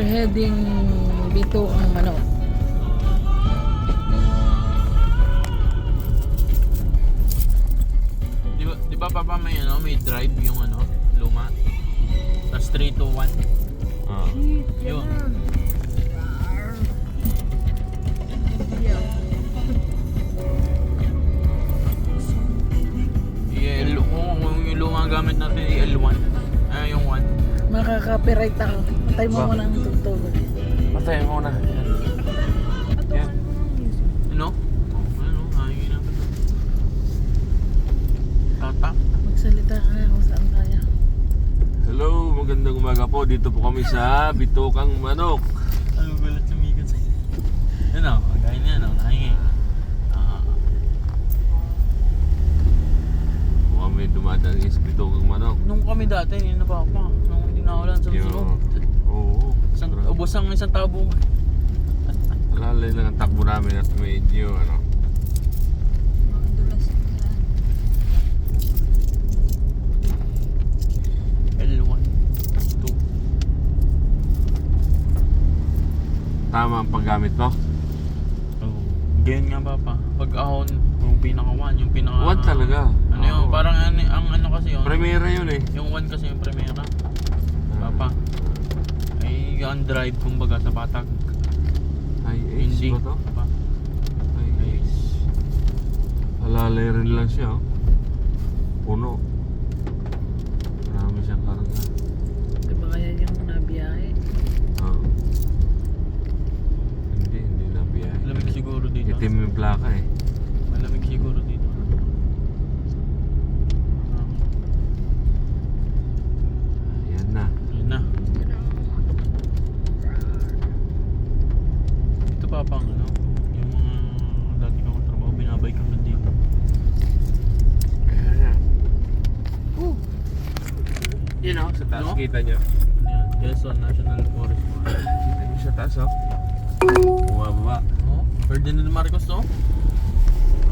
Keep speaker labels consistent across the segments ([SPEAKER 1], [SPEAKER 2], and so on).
[SPEAKER 1] We're heading Bito ang Manok.
[SPEAKER 2] Di ba papa may may drive yung luma? Tapos 3 to 1. Yun. Kung yung luma gamit natin L1. Yung 1.
[SPEAKER 1] Makaka-copyright ako. Patay mo muna ang tugtog.
[SPEAKER 2] Patay mo na. Yan. Ano? Hangin na. Tata.
[SPEAKER 1] Magsalita ka na kung saan tayo.
[SPEAKER 3] Hello, magandang umaga po. Dito po kami sa Bitokang Manok.
[SPEAKER 2] Ano gulat sa migas? Yan o, kagaya niya nahingin.
[SPEAKER 3] Kami dumadaan sa Bitokang Manok.
[SPEAKER 2] Nung kami dati, hindi na pa. Nung hindi na ulan sa sunod.
[SPEAKER 3] Oo.
[SPEAKER 2] Ubos ang isang tabo.
[SPEAKER 3] Lalay lang ang takbo namin at medyo
[SPEAKER 2] L1, 2.
[SPEAKER 3] tama ang paggamit mo.
[SPEAKER 2] Ganyan nga ba pa? Pag ahon, yung pinaka-1, yung pinaka...
[SPEAKER 3] 1 talaga.
[SPEAKER 2] Ano yun? Parang ang ano kasi yun?
[SPEAKER 3] Primera yun eh.
[SPEAKER 2] Yung 1 kasi yung primera. Papa. Ay, ang drive kumbaga sa patag.
[SPEAKER 3] Ay,
[SPEAKER 2] Hindi.
[SPEAKER 3] ba to?
[SPEAKER 2] Papa.
[SPEAKER 3] Ay, alalay rin lang siya. Puno. Marami siyang karga.
[SPEAKER 1] Di ba kaya yung nabiyahe?
[SPEAKER 3] Hindi na biyahe.
[SPEAKER 2] Malamig siguro dito.
[SPEAKER 3] Itim yung plaka eh.
[SPEAKER 2] Malamig siguro dito.
[SPEAKER 3] Ayan na.
[SPEAKER 2] Yun na. Ito pa pang yung mga dati kong trabaho, binabay kami dito.
[SPEAKER 3] Ayan na. Yun o, sa taas
[SPEAKER 2] No?
[SPEAKER 3] kita nyo.
[SPEAKER 2] Ano yan? Quezon National Forest.
[SPEAKER 3] Kita nyo sa taas bumaba.
[SPEAKER 2] Oh, Ferdinand Marcos to?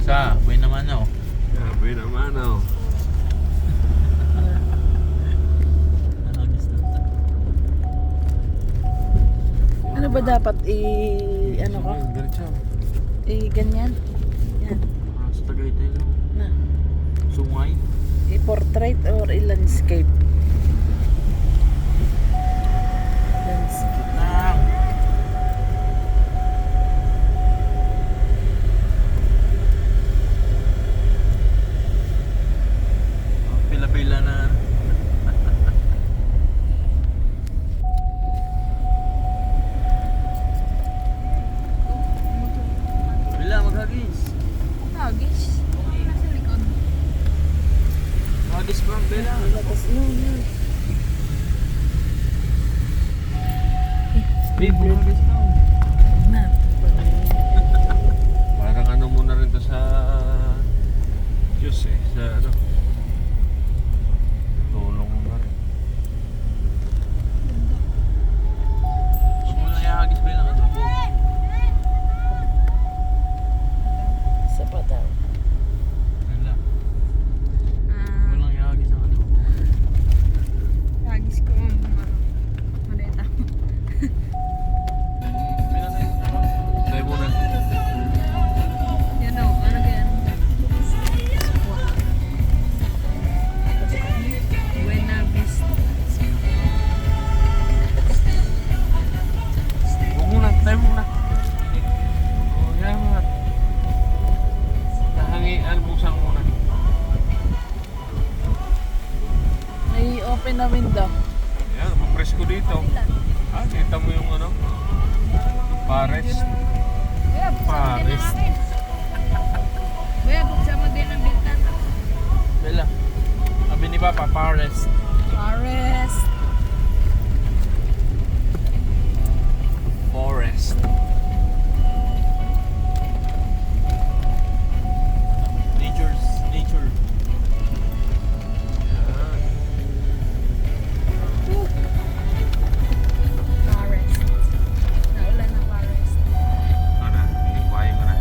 [SPEAKER 2] Sa, buhay naman na
[SPEAKER 3] Grabe naman
[SPEAKER 1] Ano ba dapat ano ko?
[SPEAKER 3] Diretso.
[SPEAKER 1] Ganyan? Yan.
[SPEAKER 2] Sa Tagaytay lang.
[SPEAKER 1] Na.
[SPEAKER 2] Sungay.
[SPEAKER 1] I-portrait or i-landscape? Landscape.
[SPEAKER 2] Pila-pila na. Pila, maghagis.
[SPEAKER 4] Hagis? Nasa likod.
[SPEAKER 2] Maghagis bro, pila.
[SPEAKER 1] Tapos yun.
[SPEAKER 2] Babe, maghagis ka.
[SPEAKER 1] Na.
[SPEAKER 3] Parang muna rin to sa Diyos eh. Sa tulong na rin.
[SPEAKER 2] Huwag mo na ihagis pila ng adobo.
[SPEAKER 1] Sa pataw.
[SPEAKER 2] Pila. Huwag mo lang ihagis ng adobo.
[SPEAKER 4] Hagis ko ang maleta.
[SPEAKER 2] Pila na yun.
[SPEAKER 3] Tayo muna.
[SPEAKER 4] Yan o, ano yan? Buena Vista.
[SPEAKER 3] Huwag muna, tayo muna. Yan mga. Almusang muna.
[SPEAKER 1] May open na window.
[SPEAKER 3] Yan, mapresko dito. Kita mo yung Pares.
[SPEAKER 4] Kuya, buksan mo din
[SPEAKER 3] Paris.
[SPEAKER 4] ang akin. Kuya, buksan mo din ang bintana.
[SPEAKER 2] Pila. Sabi ni Papa, Paris.
[SPEAKER 4] Forest.
[SPEAKER 2] Forest. Nature.
[SPEAKER 4] Forest. Naulan na forest.
[SPEAKER 3] Ano? Ibuhayin ko na.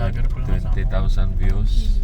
[SPEAKER 2] Vlogger pala kasama.
[SPEAKER 3] 20,000 views.